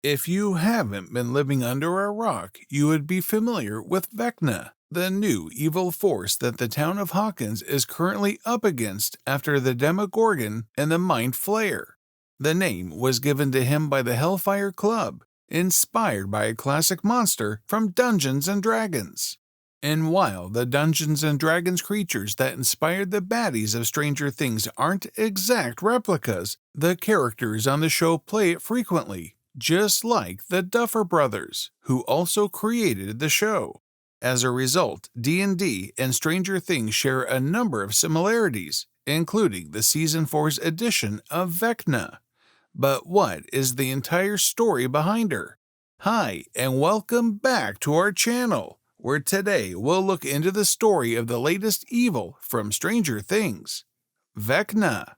If you haven't been living under a rock, you would be familiar with Vecna, the new evil force that the town of Hawkins is currently up against after the Demogorgon and the Mind Flayer. The name was given to him by the Hellfire Club, inspired by a classic monster from Dungeons & Dragons. And while the Dungeons & Dragons creatures that inspired the baddies of Stranger Things aren't exact replicas, the characters on the show play it frequently, just like the Duffer Brothers, who also created the show. As a result, D&D and Stranger Things share a number of similarities, including the Season 4's edition of Vecna. But what is the entire story behind her? Hi, and welcome back to our channel, where today we'll look into the story of the latest evil from Stranger Things, Vecna.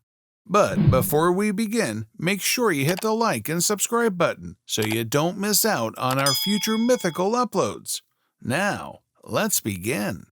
But before we begin, make sure you hit the like and subscribe button so you don't miss out on our future mythical uploads. Now, let's begin.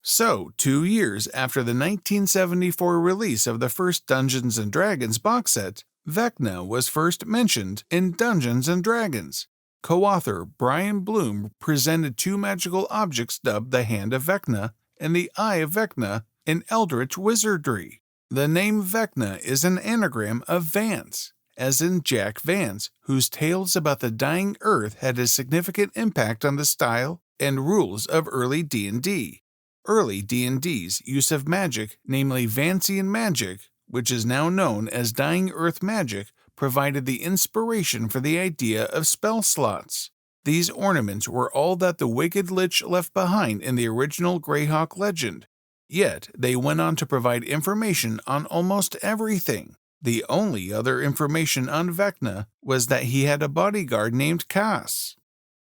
So, 2 years after the 1974 release of the first Dungeons & Dragons box set, Vecna was first mentioned in Dungeons & Dragons. Co-author Brian Bloom presented 2 magical objects dubbed the Hand of Vecna and the Eye of Vecna in Eldritch Wizardry. The name Vecna is an anagram of Vance, as in Jack Vance, whose tales about the dying earth had a significant impact on the style and rules of early D&D. Early D&D's use of magic, namely Vancian magic, which is now known as Dying Earth magic, provided the inspiration for the idea of spell slots. These ornaments were all that the Wicked Lich left behind in the original Greyhawk legend. Yet, they went on to provide information on almost everything. The only other information on Vecna was that he had a bodyguard named Cass.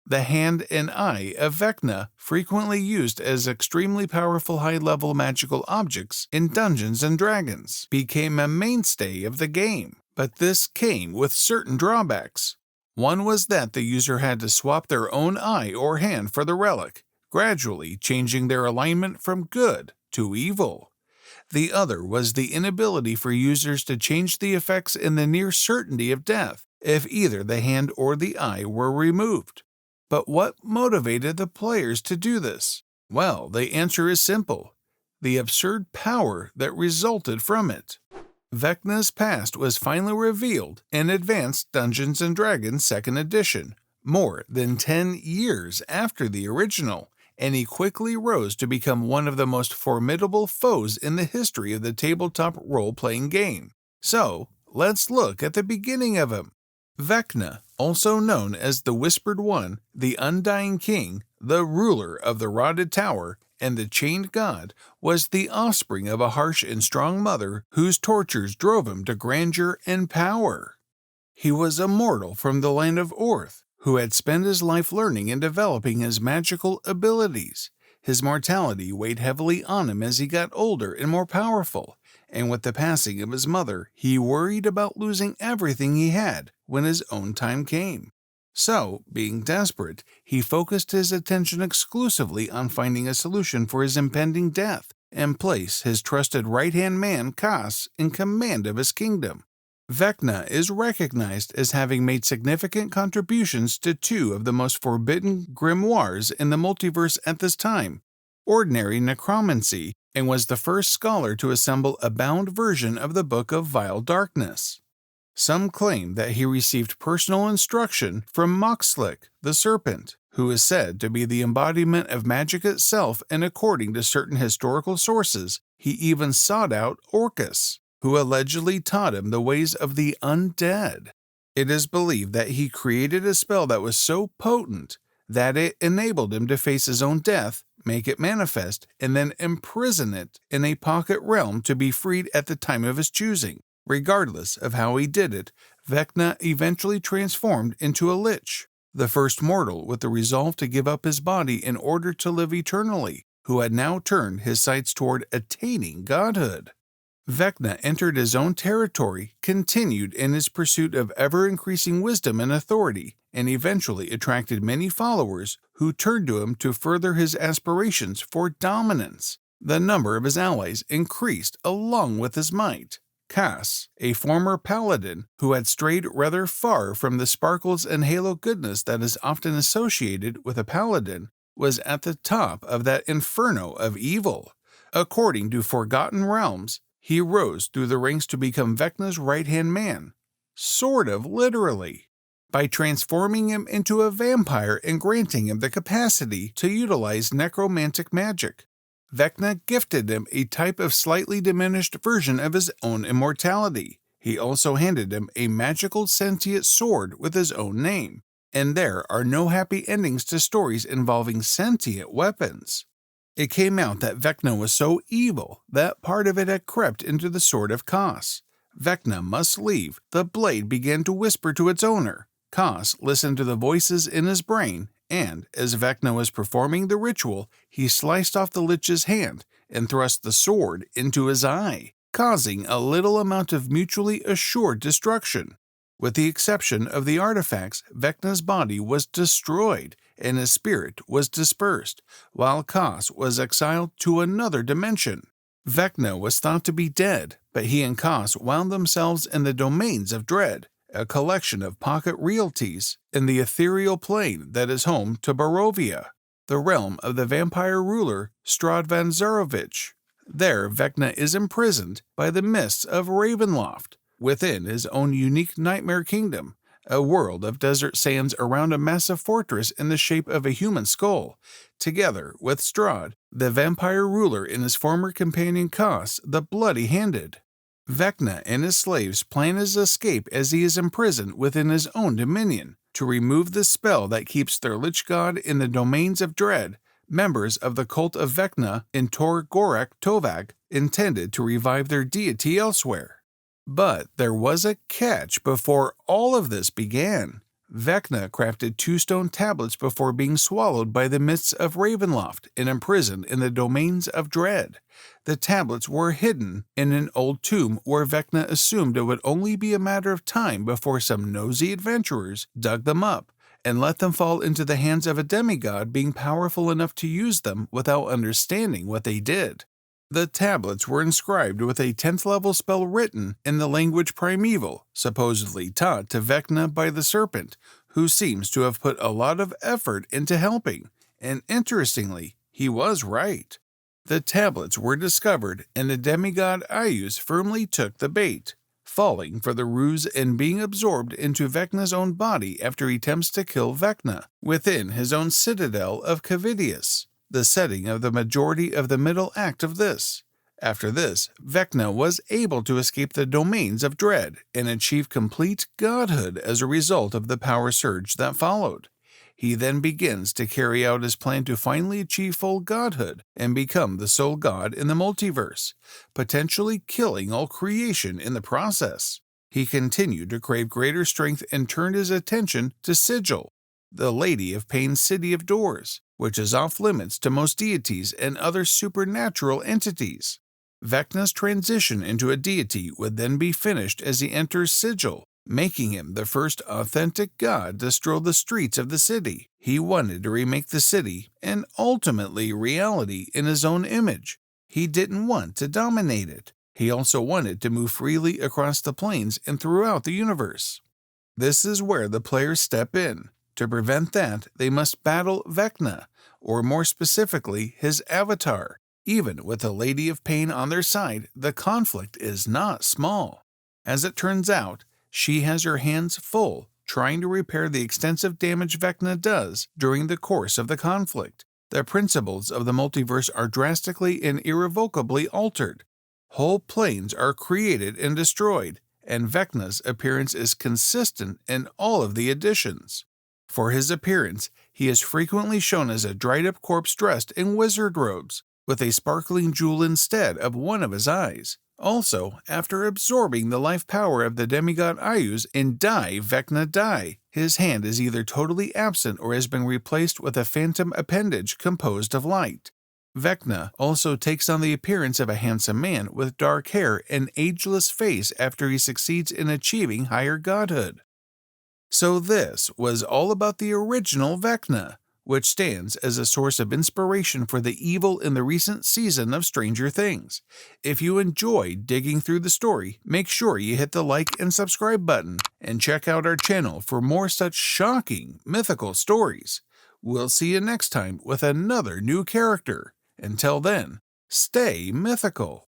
The hand and eye of Vecna, frequently used as extremely powerful high-level magical objects in Dungeons & Dragons, became a mainstay of the game. But this came with certain drawbacks. One was that the user had to swap their own eye or hand for the relic, gradually changing their alignment from good to evil. The other was the inability for users to change the effects in the near certainty of death if either the hand or the eye were removed. But what motivated the players to do this? Well, the answer is simple: the absurd power that resulted from it. Vecna's past was finally revealed in Advanced Dungeons & Dragons 2nd Edition, more than 10 years after the original, and he quickly rose to become one of the most formidable foes in the history of the tabletop role-playing game. So, let's look at the beginning of him. Vecna, also known as the Whispered One, the Undying King, the ruler of the Rotted Tower, and the Chained God, was the offspring of a harsh and strong mother whose tortures drove him to grandeur and power. He was a mortal from the land of Orth, who had spent his life learning and developing his magical abilities. His mortality weighed heavily on him as he got older and more powerful, and with the passing of his mother, he worried about losing everything he had when his own time came. So, being desperate, he focused his attention exclusively on finding a solution for his impending death and placed his trusted right-hand man, Cass, in command of his kingdom. Vecna is recognized as having made significant contributions to 2 of the most forbidden grimoires in the multiverse at this time, Ordinary Necromancy, and was the first scholar to assemble a bound version of the Book of Vile Darkness. Some claim that he received personal instruction from Moxlick, the serpent, who is said to be the embodiment of magic itself, and according to certain historical sources, he even sought out Orcus, who allegedly taught him the ways of the undead. It is believed that he created a spell that was so potent that it enabled him to face his own death, make it manifest, and then imprison it in a pocket realm to be freed at the time of his choosing. Regardless of how he did it, Vecna eventually transformed into a lich, the first mortal with the resolve to give up his body in order to live eternally, who had now turned his sights toward attaining godhood. Vecna entered his own territory, continued in his pursuit of ever-increasing wisdom and authority, and eventually attracted many followers who turned to him to further his aspirations for dominance. The number of his allies increased along with his might. Cass, a former paladin who had strayed rather far from the sparkles and halo goodness that is often associated with a paladin, was at the top of that inferno of evil. According to Forgotten Realms, he rose through the ranks to become Vecna's right-hand man, sort of literally, by transforming him into a vampire and granting him the capacity to utilize necromantic magic. Vecna gifted him a type of slightly diminished version of his own immortality. He also handed him a magical sentient sword with his own name. And there are no happy endings to stories involving sentient weapons. It came out that Vecna was so evil that part of it had crept into the Sword of Kos. Vecna must leave. The blade began to whisper to its owner. Kos listened to the voices in his brain, and as Vecna was performing the ritual, he sliced off the lich's hand and thrust the sword into his eye, causing a little amount of mutually assured destruction. With the exception of the artifacts, Vecna's body was destroyed and his spirit was dispersed, while Kos was exiled to another dimension. Vecna was thought to be dead, but he and Kos wound themselves in the domains of dread, a collection of pocket realties in the ethereal plane that is home to Barovia, the realm of the vampire ruler Stradvan Zarovich. There, Vecna is imprisoned by the mists of Ravenloft, within his own unique nightmare kingdom, a world of desert sands around a massive fortress in the shape of a human skull, together with Strahd, the vampire ruler, and his former companion Kos, the Bloody-Handed. Vecna and his slaves plan his escape as he is imprisoned within his own dominion. To remove the spell that keeps their lich god in the domains of dread, members of the cult of Vecna in Tor Gorak Tovag intended to revive their deity elsewhere. But there was a catch before all of this began. Vecna crafted 2 stone tablets before being swallowed by the mists of Ravenloft and imprisoned in the domains of dread. The tablets were hidden in an old tomb where Vecna assumed it would only be a matter of time before some nosy adventurers dug them up and let them fall into the hands of a demigod being powerful enough to use them without understanding what they did. The tablets were inscribed with a 10th level spell written in the language primeval, supposedly taught to Vecna by the serpent, who seems to have put a lot of effort into helping, and interestingly, he was right. The tablets were discovered, and the demigod Ayus firmly took the bait, falling for the ruse and being absorbed into Vecna's own body after he attempts to kill Vecna within his own citadel of Cavidius, the setting of the majority of the middle act of this. After this, Vecna was able to escape the domains of dread and achieve complete godhood as a result of the power surge that followed. He then begins to carry out his plan to finally achieve full godhood and become the sole god in the multiverse, potentially killing all creation in the process. He continued to crave greater strength and turned his attention to Sigil, the Lady of Pain's City of Doors, which is off limits to most deities and other supernatural entities. Vecna's transition into a deity would then be finished as he enters Sigil, making him the first authentic god to stroll the streets of the city. He wanted to remake the city, and ultimately reality, in his own image. He didn't want to dominate it. He also wanted to move freely across the planes and throughout the universe. This is where the players step in. To prevent that, they must battle Vecna, or more specifically, his avatar. Even with the Lady of Pain on their side, the conflict is not small. As it turns out, she has her hands full trying to repair the extensive damage Vecna does during the course of the conflict. The principles of the multiverse are drastically and irrevocably altered. Whole planes are created and destroyed, and Vecna's appearance is consistent in all of the editions. For his appearance, he is frequently shown as a dried-up corpse dressed in wizard robes, with a sparkling jewel instead of one of his eyes. Also, after absorbing the life power of the demigod Ayus in Die Vecna Die, his hand is either totally absent or has been replaced with a phantom appendage composed of light. Vecna also takes on the appearance of a handsome man with dark hair and ageless face after he succeeds in achieving higher godhood. So this was all about the original Vecna. which stands as a source of inspiration for the evil in the recent season of Stranger Things. If you enjoy digging through the story, make sure you hit the like and subscribe button, and check out our channel for more such shocking mythical stories. We'll see you next time with another new character. Until then, stay mythical.